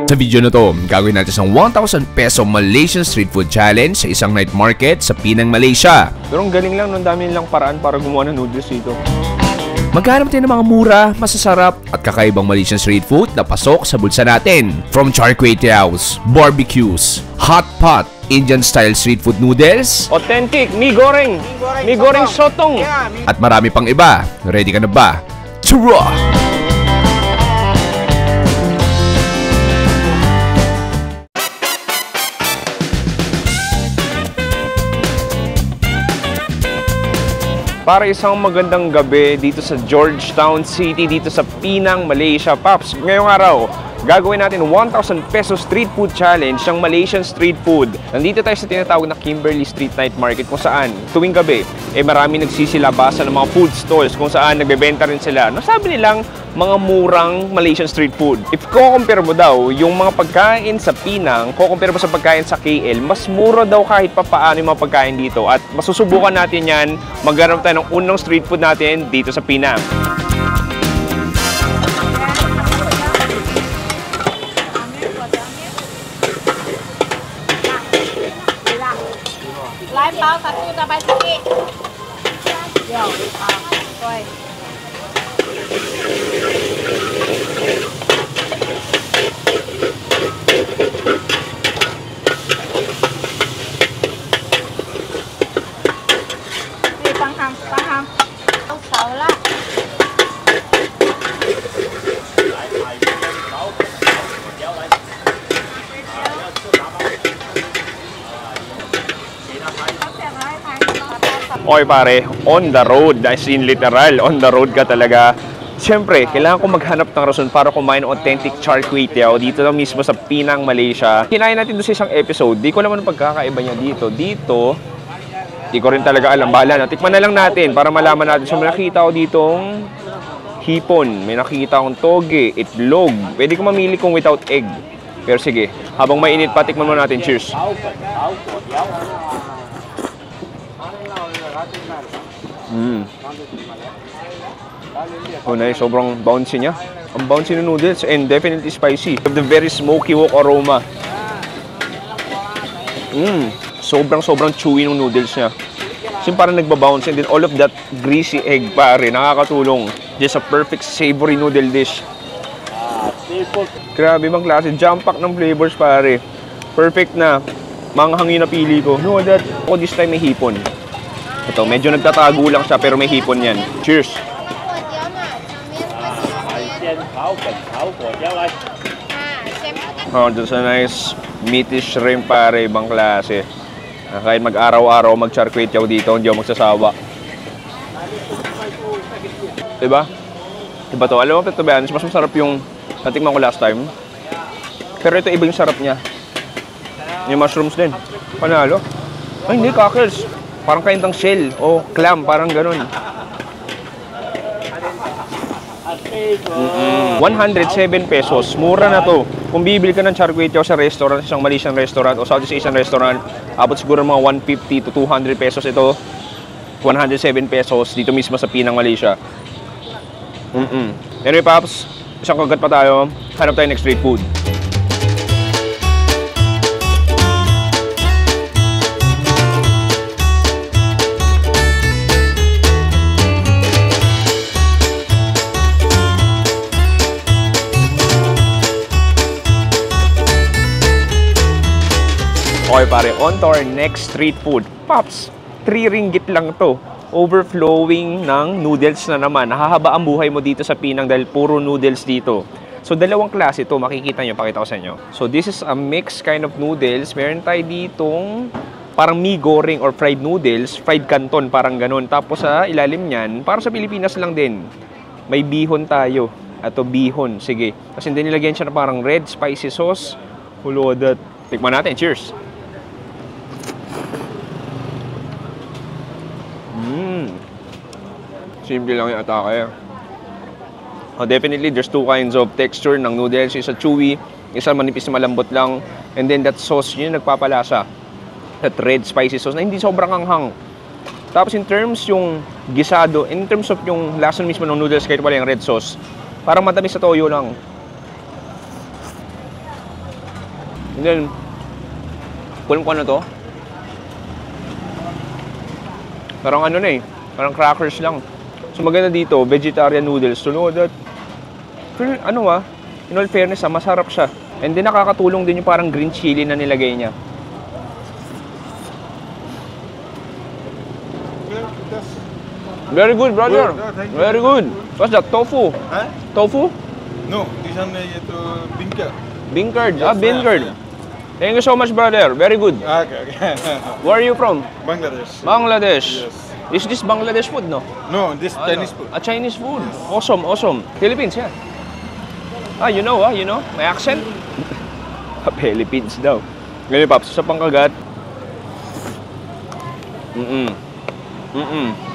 Sa video na to, gagawin natin isang 1,000 peso Malaysian street food challenge sa isang night market sa Penang, Malaysia. Pero ang galing lang, nung dami nilang paraan para gumawa ng noodles dito. Maghanap tayo ng mga mura, masasarap at kakaibang Malaysian street food na pasok sa bulsa natin. From char kway teows, barbecues, hot pot, Indian style street food noodles, Authentic, mi goreng sotong. at marami pang iba. Ready ka na ba? Tara! Para isang magandang gabi dito sa Georgetown City, dito sa Penang, Malaysia. Paps, ngayong araw, gagawin natin 1,000 peso street food challenge ng Malaysian street food. Nandito tayo sa tinatawag na Kimberley Street Night Market kung saan tuwing gabi, marami nagsisilabasan ng mga food stalls kung saan nagbebenta rin sila. Nasabi nilang mga murang Malaysian street food. If ko-compare mo daw yung mga pagkain sa Penang, ko-compare mo sa pagkain sa KL, mas mura daw kahit papaano yung mga pagkain dito. At masusubukan natin yan, maghanap tayo ng unang street food natin dito sa Penang. Lai bao satu tambah sikit. Yo, rồi. Đi tăng hầm. Không sợ lắm. Oy pare, on the road, as in literal, on the road ka talaga. Siyempre, kailangan ko maghanap ng rason para kumain ng authentic char kway teow dito lang mismo sa Penang, Malaysia. Kinain natin doon sa isang episode, di ko alam anong pagkakaiba niya dito. Dito, di ko rin talaga alam. Bahala na, tikman na lang natin para malaman natin. So may nakita ko ditong hipon, may nakita akong toge, itlog. Pwede ko mamili kung without egg. Pero sige, habang mainit pa, tikman mo natin. Cheers! Oh nice, sobrang bouncy niya. Ang bouncy ng noodles and definitely spicy. The very smoky wok aroma. Sobrang chewy ng noodles niya. Kasi parang nagbabounce and then all of that greasy egg pare, nakakatulong. Just a perfect savory noodle dish. Grabe bang klase, jump pack ng flavors pare. Perfect na. Manghangin na pili ko. No, that ako this time may hipon. Ito, medyo nagtatago lang siya pero may hipon yan. Cheers! Oh, that's a nice meaty shrimp pare, ibang klase. Kahit mag-araw-araw mag-char kway teow dito, hindi ako magsasawa. Diba? Diba to? Alam mo, ito ba yan? Mas masarap yung natikman ko last time. Pero ito iba yung sarap niya. Yung mushrooms din. Panalo. Ay, hindi, cockles. Parang kaintang shell o clam, parang ganun. 107 pesos. Mura na to. Kung bibili ka ng char kway teow sa restaurant, isang Malaysian restaurant o Southeast Asian restaurant, abot siguro mga 150 to 200 pesos ito. 107 pesos dito mismo sa Penang, Malaysia. Anyway, Paps, isang kagat pa tayo. Hanap tayo next street food. Okay pare, on to our next street food. Pops, 3 ringgit lang to. Overflowing ng noodles na naman. Nahahaba ang buhay mo dito sa Penang dahil puro noodles dito. So dalawang klase to, makikita nyo, pakita ko sa inyo. So this is a mixed kind of noodles. Meron tayo ditong parang mi goreng or fried noodles, fried canton, parang ganun. Tapos sa ilalim niyan, para sa Pilipinas lang din, may bihon tayo. Ato bihon, sige. Kasi hindi nilagyan siya na parang red spicy sauce. Hulo that. Tikman natin, cheers! Simple lang yung atake. Definitely, there's two kinds of texture ng noodles. Isa chewy, isa manipis na malambot lang. And then that sauce yun nagpapalasa. That red spicy sauce na hindi sobrang hanghang. Tapos in terms yung gisado, in terms of yung lasa mismo ng noodles kahit wala yung red sauce, parang matamis sa toyo lang. And then, kunin ko na to. Parang ano na eh. Parang crackers lang. So maganda dito, vegetarian noodles. So know that, pero ano in all fairness masarap siya. And then nakakatulong din yung parang green chili na nilagay niya. Very good, brother. Very good. What's that? Tofu? Huh? Tofu? No, this one is binker. Beancurd. Yes, beancurd. yeah. Thank you so much, brother. Very good. Okay. Where are you from? Bangladesh. Bangladesh. Yes. Is this Bangladesh food, no? No, this Chinese food. A Chinese food. Awesome, awesome. Philippines, yeah. You know, my accent. Philippines daw. Ngayon, Paps, sa pangkagat.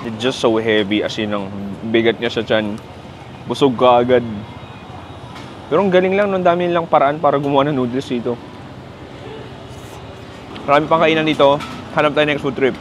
It's just so heavy, as in, ang bigat niya sa tiyan. Busog ka agad. Pero ang galing lang, ang dami nilang paraan para gumawa ng noodles dito. Marami pang kainan dito. Hanap tayo next food trip.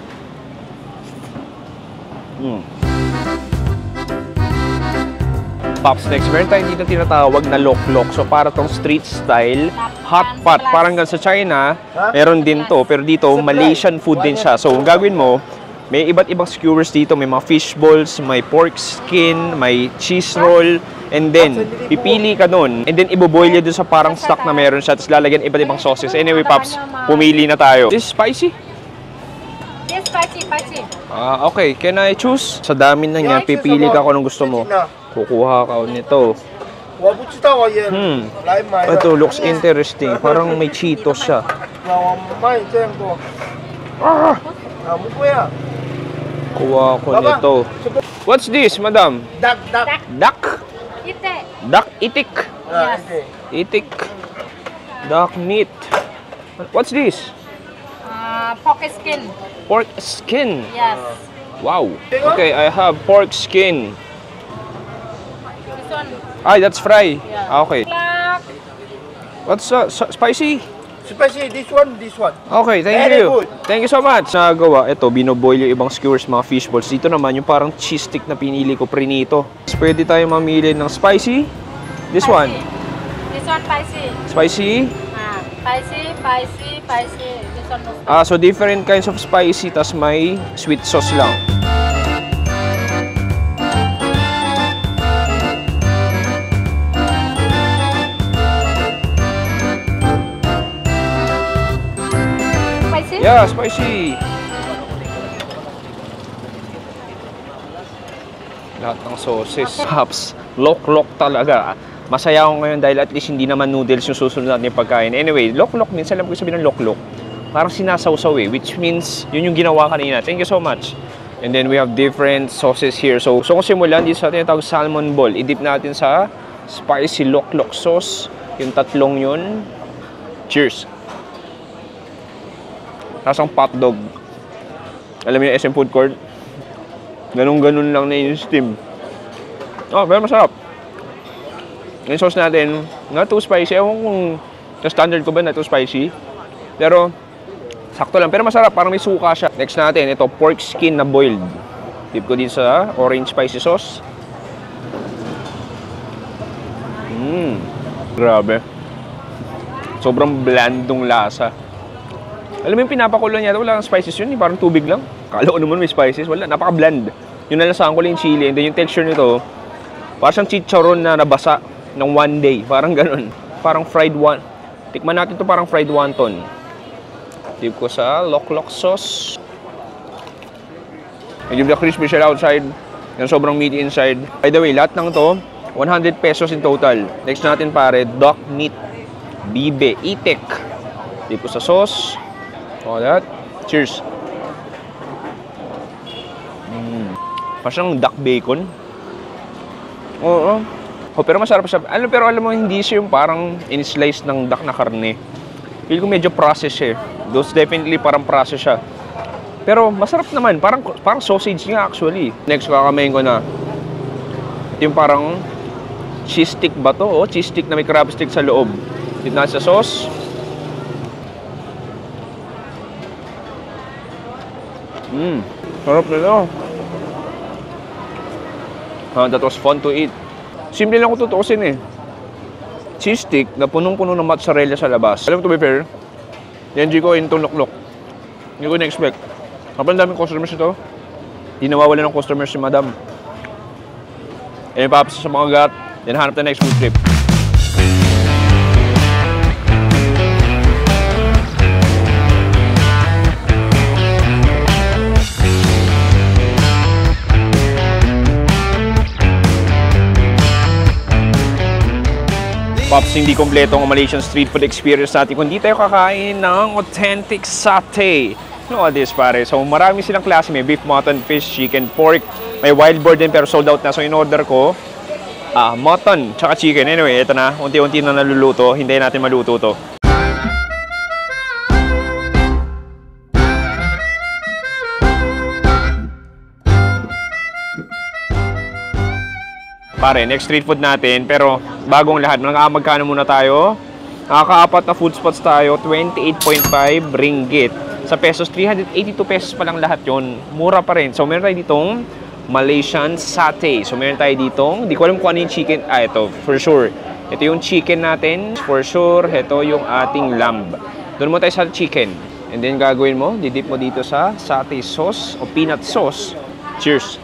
Pops, next meron tayong dito tinatawag na lok-lok. So para tong street style hot pot. Parang gan sa China, meron din to. Pero dito, Malaysian food din siya. So ang gagawin mo, may iba't ibang skewers dito. May mga fish balls, may pork skin, may cheese roll. And then, pipili ka nun. And then, iboboil yun dun sa parang stock na meron siya. Tapos lalagyan iba't ibang sauces. Anyway, Pops, pumili na tayo. This is spicy? Yes, spicy. Okay. Can I choose? Sa dami na niya, pipili ka kung anong gusto mo. Kukuha ka nito. Ito, looks interesting. Parang may Cheetos siya. Kuha ko nito. What's this, madam? Duck? Duck itik. Yes. Itik. Duck meat. What's this? Pork skin. Pork skin. Yes. Wow. Okay, I have pork skin. This one. That's fry. Yeah. Okay. Clap. What's spicy? Spicy, this one. Okay, thank Very you. good. Thank you so much. Nagawa, ito, binoboil yung ibang skewers, mga fish balls. Dito naman, yung parang cheese stick na pinili ko, prinito. Pwede tayo mamili ng spicy. This one. This one spicy. Spicy. Spicy. This one no. So different kinds of spicy, tas may sweet sauce lang. Spicy? Yeah, spicy. Lahat ng sauces. Pops, lok-lok talaga. Masaya ako ngayon dahil at least hindi naman noodles yung susunod natin yung pagkain. Anyway, lok-lok, minsan alam ko sabihin ng lok-lok. Parang sinasawsaw which means yun yung ginawa kanina. Thank you so much. And then we have different sauces here. So kung simulan, dito sa atin yung salmon ball. I-dip natin sa spicy lok-lok sauce. Yung tatlong yun. Cheers. Nasang hotdog. Alam niyo yung SM Food Court? Ganun-ganun lang na yung steam. Pero masarap. Yung sauce natin, not too spicy. Ewan kung sa standard ko ba na too spicy. Pero, sakto lang. Pero masarap. Parang may suka siya. Next natin, ito, pork skin na boiled. Dip ko din sa orange spicy sauce. Grabe. Sobrang blandong lasa. Alam mo yung pinapakulo niya, wala kang spices yun. Parang tubig lang. Kala ko naman may spices. Wala, napaka-bland. Yung nalasahan ko lang yung chili. And then yung texture nito, parang siyang chicharon na nabasa ng one day. Parang ganun. Parang fried one. Tikman natin to parang fried wonton. Dip ko sa lok-lok sauce. I give the crispy shell outside. Yung sobrang meaty inside. By the way, lahat ng to, 100 pesos in total. Next natin pare, duck meat. Bibe. Itik. Dip ko sa sauce. All that. Cheers. Parang duck bacon. Oo. Pero masarap siya. Pero alam mo, hindi siya yung parang in-slice ng duck na karne. Feel ko medyo process siya. Those definitely parang process siya. Pero masarap naman. Parang sausage nga actually. Next, kakamayin ko na. Ito yung parang cheese stick ba to? Cheese stick na may crab stick sa loob. Dito na sa sauce. Sarap nila. That was fun to eat. Simple lang ko tutuusin eh. cheese stick na punong-puno ng mozzarella sa labas. Alam mo, to be fair, yan G ko yung luklok. Hindi ko na-expect. Kapag daming customers ito, di nawawala ng customers si Madam. And papasa sa mga gat, then hanap na next food trip. Pops, hindi kompleto ang Malaysian street food experience natin kung di tayo kakain ng authentic satay. Look at this, pare. So, marami silang klase. May beef, mutton, fish, chicken, pork. May wild boar din pero sold out na. So, in-order ko, mutton, tsaka chicken. Anyway, ito na. Unti-unti na naluluto. Hintayin natin maluto to. Pare, next street food natin, pero bagong lahat. Magkano muna tayo? Nakaka-apat na food spots tayo, 28.5 ringgit. Sa pesos, 382 pesos pa lang lahat yon. Mura pa rin. So, meron tayo ditong Malaysian satay. So, meron tayo ditong, di ko alam kung ano yung chicken. Ito, for sure. Ito yung chicken natin, for sure. Ito yung ating lamb. Doon mo tayo sa chicken. And then, gagawin mo, didip mo dito sa satay sauce o peanut sauce. Cheers!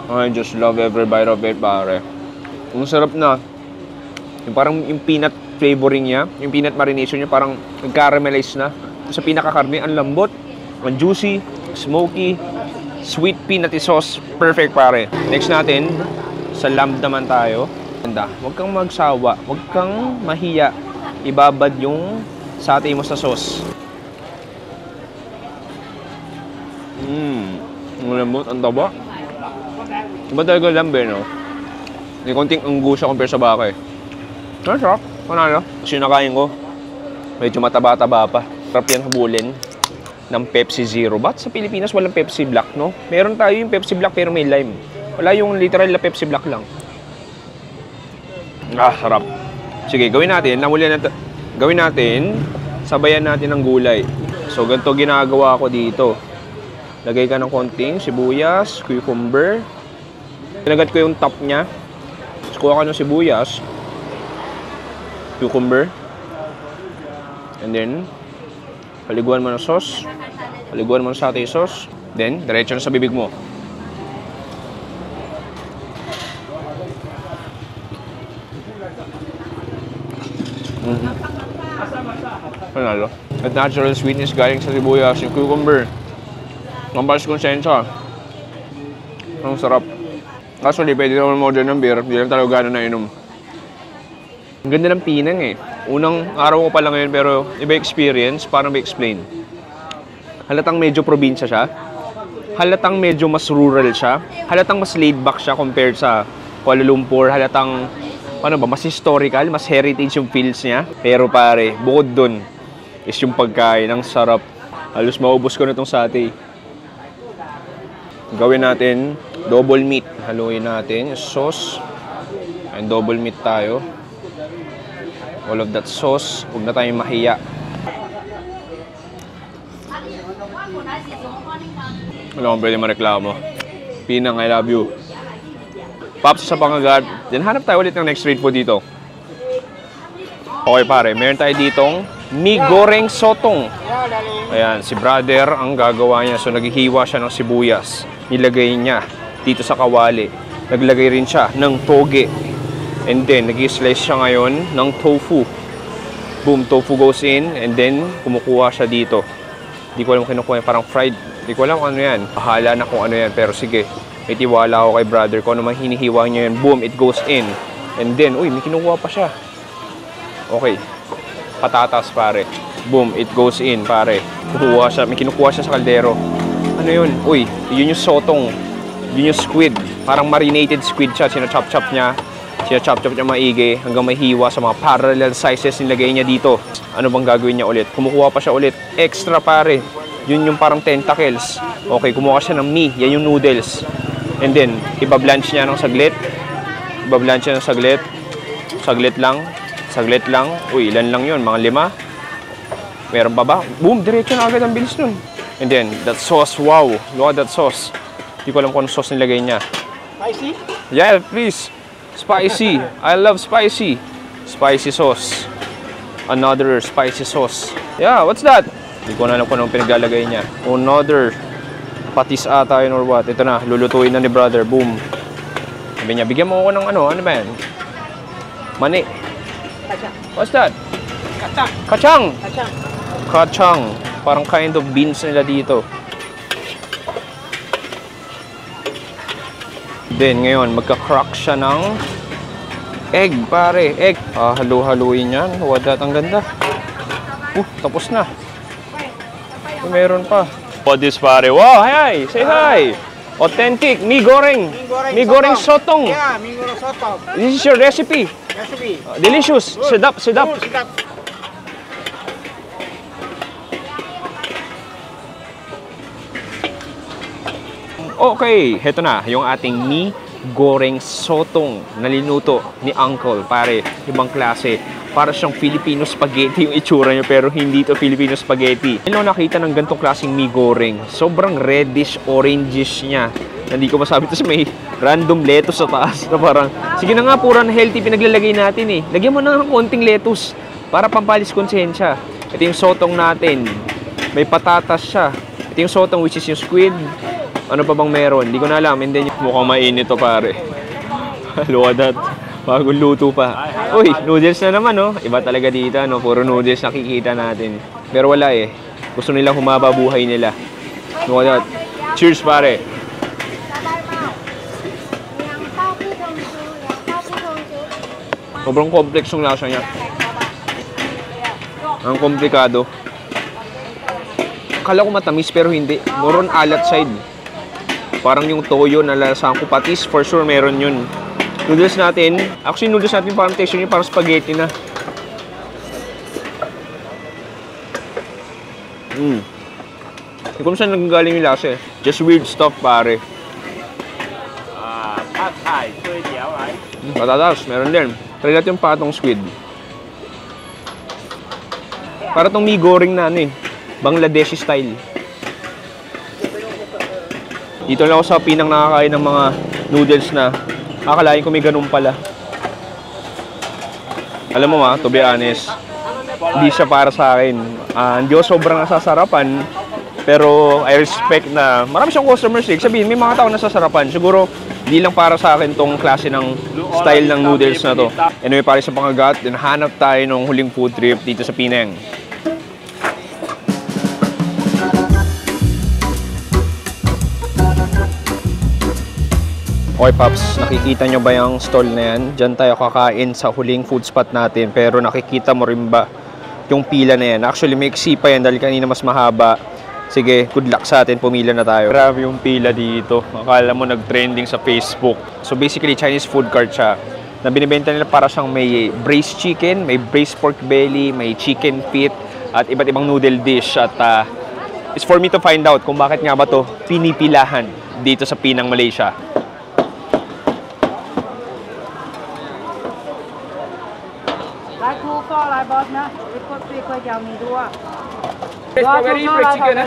I just love every bite of it, pare. Ang sarap na. Yung parang yung peanut flavoring niya, yung peanut marination niya, parang nag-caramelize na. Sa pinakakarne, ang lambot, ang juicy, smoky, sweet peanut sauce. Perfect, pare. Next natin, sa lamb naman tayo. Ganda. Huwag kang magsawa. Huwag kang mahiya. Ibabad yung satay mo sa sauce. Ang lambot, ang taba. Iba talaga lamb eh, no? May konting unggo siya compare sa baka eh. Sarap. Panalo. Kasi nakain ko, medyo mataba-taba pa. Sarap yan habulin ng Pepsi Zero. Ba't sa Pilipinas walang Pepsi Black, no? Meron tayo yung Pepsi Black pero may lime. Wala yung literal na Pepsi Black lang. Sarap. Sige, gawin natin. Gawin natin. Sabayan natin ng gulay. So, ganito ginagawa ko dito. Lagay ka ng konting sibuyas, cucumber. Pinagat ko yung top niya. Tapos kuha ka ng sibuyas, cucumber. And then, paliguan mo ng sauce. Paliguan mo ng satay sauce. Then, diretso na sa bibig mo. Panalo. At natural sweetness galing sa sibuyas, yung cucumber. Ang pares konsensya. Ang sarap. Actually, pwede naman modern ng beer. Hindi lang talaga gano'n na inom. Ang ganda ng Pinang eh. Unang araw ko pa lang ngayon pero iba experience. Parang may explain. Halatang medyo probinsya siya. Halatang medyo mas rural siya. Halatang mas laid back siya compared sa Kuala Lumpur. Halatang, mas historical, mas heritage yung feels niya. Pero pare, bukod dun is yung pagkain. Ang sarap. Halos maubos ko na itong satay. Gawin natin double meat. Haluin natin yung sauce. And double meat tayo. All of that sauce. Huwag na tayong mahiya. Wala akong pwede mareklamo. Pinang, I love you. Pops sa pangagat. Then hanap tayo ulit ng next street food dito. Okay pare, meron tayo ditong mi goreng sotong. Ayan, si brother ang gagawa niya. So naghihiwa siya ng sibuyas. Nilagay niya dito sa kawali. Naglagay rin siya ng toge. And then, nag-slice siya ngayon ng tofu. Boom, tofu goes in. And then, kumukuha siya dito. Hindi ko alam kung kinukuha. Parang fried. Hindi ko alam kung ano yan. Bahala na kung ano yan. Pero sige, may tiwala ako kay brother ko. Ano man hinihiwa niya yan. Boom, it goes in. And then, uy, may kinukuha pa siya. Okay. Patatas, pare. Boom, it goes in, pare. Kukuha siya. May kinukuha siya sa kaldero. Ano yun? Uy, yun yung sotong. Yun yung squid. Parang marinated squid siya. Sina-chop-chop niya. Sina-chop-chop niya maigi hanggang may hiwa sa mga parallel sizes nilagay niya dito. Ano bang gagawin niya ulit? Kumukuha pa siya ulit. Extra, pare. Yun yung parang tentacles. Okay, kumuha siya ng mi. Yan yung noodles. And then, iba-blanch niya ng saglit. Iba-blanch niya ng saglit. Saglit lang. Saglit lang. Uy, ilan lang yun? Mga 5. Meron pa ba? Boom, diretso na agad ang bilis nun. And then, that sauce, wow. Look at that sauce. Hindi ko alam kung anong sauce nilagay niya. Spicy? Yeah, please. Spicy. I love spicy. Spicy sauce. Another spicy sauce. Yeah, what's that? Hindi ko na alam kung anong pinaglalagay niya. Another patis ata yun or what. Ito na, lulutuin na ni brother. Boom. Sabi niya, bigyan mo ako ng ano ba yan? Mani. What's that? Kacang. Kachang. Kacang. Kachang. Parang kind of beans nila dito. Then, ngayon, magka-crack siya ng egg, pare. Egg. Halu-haluin yan. Wadat, ang ganda. Tapos na. Meron pa. What this, pare? Wow, hi! Say hi! Authentic, mi goreng. Mi goreng sotong. Yeah, mi goreng sotong. This is your recipe. Recipe. Delicious. Sedap, sedap. Sedap. Okay, heto na, yung ating mi goreng sotong na linuto ni Uncle, pare. Ibang klase. Para siyang Filipino spaghetti yung itsura niya, pero hindi to Filipino spaghetti. Hindi ko nakita ng gantong klaseng mi goreng. Sobrang reddish, orangish niya. Hindi ko masabi ito sa may random lettuce sa taas. Na parang, sige na nga, pura na healthy pinaglalagay natin eh. Lagyan mo na ng konting lettuce para pampalis konsensya. Ito yung sotong natin. May patatas siya. Ito yung sotong, which is yung squid. Ano pa bang meron? Hindi ko na alam. And then, mukhang mainit to, pare. Look at that. Bagong luto pa. Uy, noodles na naman, no? Iba talaga dito, no? Puro noodles nakikita natin. Pero wala eh. Gusto nila humaba buhay nila. Look at that. Cheers, pare. Sobrang complex yung lasa niya. Ang komplikado. Akala ko matamis pero hindi. More on alat side. Parang yung toyo na lasang ko. Patis, for sure meron yun. Noodles natin. Actually, noodles natin parang texture niya parang spaghetti na. Hindi ko saan nagagaling yung lasa eh. Just weird stuff, pare. Pad Thai, chơi chéo ấy. Patatas, meron din. Try natin yung patong squid. Para tong mi goreng na ano eh. Bangladeshi style. Dito lang ako sa Pinang nakakain ng mga noodles na akalain ko may ganun pala. Alam mo to be honest, hindi siya para sa akin. Hindi ako sobrang nasasarapan, pero I respect na marami siyang customers eh. Sabihin, may mga tao nasasarapan. Siguro, hindi lang para sa akin tong klase ng style ng noodles na to. Anyway, para sa pangagat, hanap tayo ng huling food trip dito sa Pinang. Okay, Paps, nakikita nyo ba yung stall na yan? Diyan tayo kakain sa huling food spot natin. Pero nakikita mo rin ba yung pila na yan? Actually, may iksi pa yan dahil kanina mas mahaba. Sige, good luck sa atin. Pumila na tayo. Grabe yung pila dito. Akala mo nag-trending sa Facebook. So basically, Chinese food cart siya. Na binibenta nila para siyang may braised chicken, may braised pork belly, may chicken feet, at iba't ibang noodle dish. At it's for me to find out kung bakit nga ba to pinipilahan dito sa Pinang, Malaysia. Strawberry fried chicken á.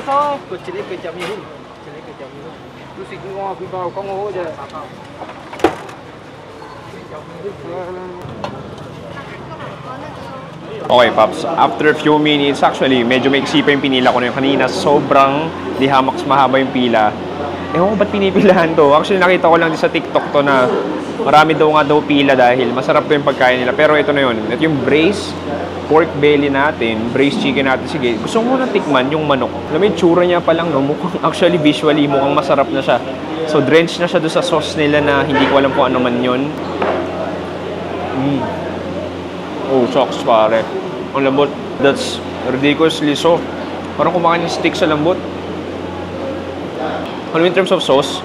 Okay, Paps. After a few minutes, actually, medyo may iksipa yung pinila ko na yung kanina. Sobrang dihamaks mahaba yung pila. Ewan ko ba't pinipilahan to? Actually, nakita ko lang din sa TikTok to na marami daw pila dahil masarap to yung pagkain nila. Pero ito na yun. Ito yung braised pork belly natin, braised chicken natin. Sige, gusto mo na tikman yung manok. Alam mo yung tsura niya pa lang, no? Mukhang, actually, visually, mukhang masarap na siya. So, drenched na siya doon sa sauce nila na hindi ko alam kung ano man yun. Oh, socks, pare. Ang lambot. That's ridiculously soft. Parang kumakain yung steak sa lambot. Ano in terms of sauce?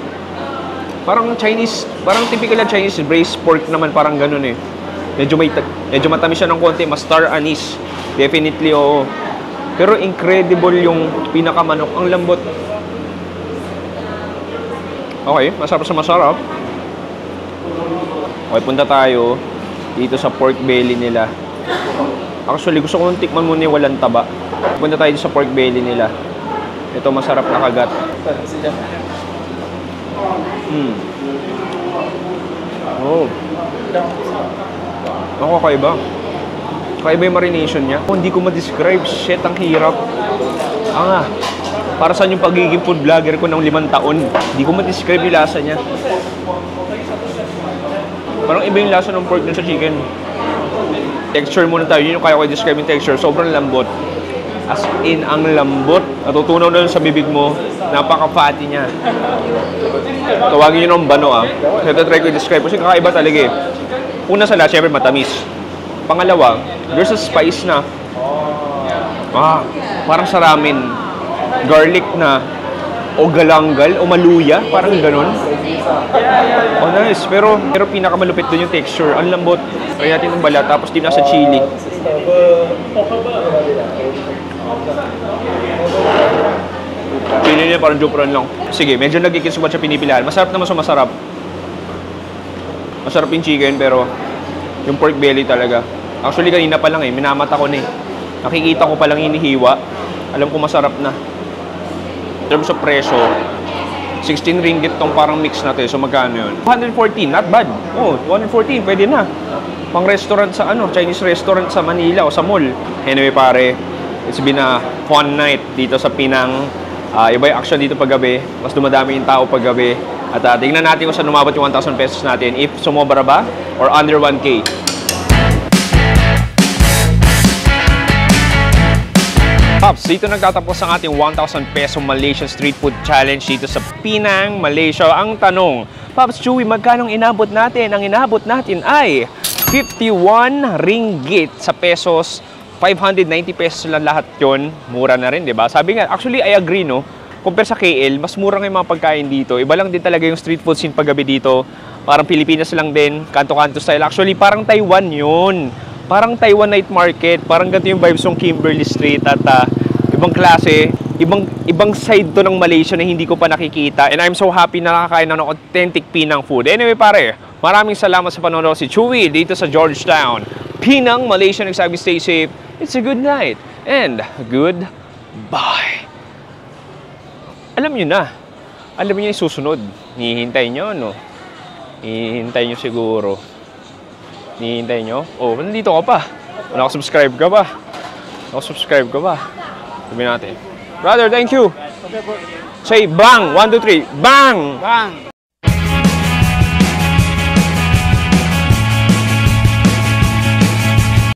Parang Chinese, parang typical na Chinese braised pork naman, parang ganun eh. Medyo matamis siya ng konti, mas star anise. Definitely, oo. Pero incredible yung pinakamanok. Ang lambot. Okay, masarap sa masarap. Okay, punta tayo dito sa pork belly nila. Actually, gusto ko nung tikman muna yung walang taba. Punta tayo sa pork belly nila. Ito, masarap na kagat. Oh. Ako kakaiba. Kakaiba yung marination niya. Oh, hindi ko ma-describe. Shit, ang hirap. Para saan yung pagiging food vlogger ko ng 5 taon? Hindi ko ma-describe yung lasa niya. Parang iba yung lasa ng pork dun sa chicken. Texture muna tayo. Yun yung kaya ko i-describe yung texture. Sobrang lambot. As in, ang lambot. Natutunaw na sa bibig mo. Napaka-fatty niya. Tawagin nyo ng bano Ito try ko i-describe kasi kakaiba talaga eh. Una sa lahat, syempre matamis. Pangalawa, there's a spice na. Parang sa ramen. Garlic na. O galanggal, o maluya. Parang ganun. Oh, nice. Pero pinakamalupit dun yung texture. Ang lambot. Try natin ng balat. Tapos di nasa chili. Chili niya parang jupron lang. Sige, medyo nagkikisubat siya pinipilahan. Masarap naman masarap. Masarap yung chicken pero yung pork belly talaga. Actually kanina pa lang minamata ko na Nakikita ko pa lang hinihiwa. Alam ko masarap na. In terms of presyo, 16 ringgit tong parang mix na to. So magkano yun? 214, not bad. Oh, 214, pwede na. Pang restaurant sa Chinese restaurant sa Manila o sa mall. Anyway pare, it's been a fun night dito sa Pinang. Iba yung action dito paggabi. Mas dumadami yung tao paggabi. At tingnan natin kung saan umabot yung 1,000 pesos natin. If sumobra ba or under 1K. Pops, dito nagtatapos ang ating 1,000 peso Malaysian Street Food Challenge dito sa Pinang, Malaysia. Ang tanong, Pops Chewy, magkano inabot natin? Ang inabot natin ay 51 ringgit sa pesos. 590 pesos lang lahat yon. Mura na rin, di ba? Sabi nga, actually, I agree, no? Compare sa KL, mas mura nga yung mga pagkain dito. Iba lang din talaga yung street food scene paggabi dito. Parang Pilipinas lang din, kanto-kanto style. Actually, parang Taiwan yun. Parang Taiwan night market. Parang ganito yung vibes ng Kimberly Street at ibang klase. Ibang side to ng Malaysia na hindi ko pa nakikita. And I'm so happy na nakakain ng authentic Pinang food. Anyway, pare, maraming salamat sa panonood si Chewy dito sa Georgetown. Pinang, Malaysia, nagsabi stay safe. It's a good night and goodbye. Alam nyo na. Alam nyo yung susunod. Hihintay nyo, no? Hihintay nyo siguro. Hihintay nyo? Oh, nandito ka pa. Nakasubscribe ka ba? Nakasubscribe ka ba? Sabi natin. Brother, thank you. Say bang! 1, 2, 3. Bang! Bang!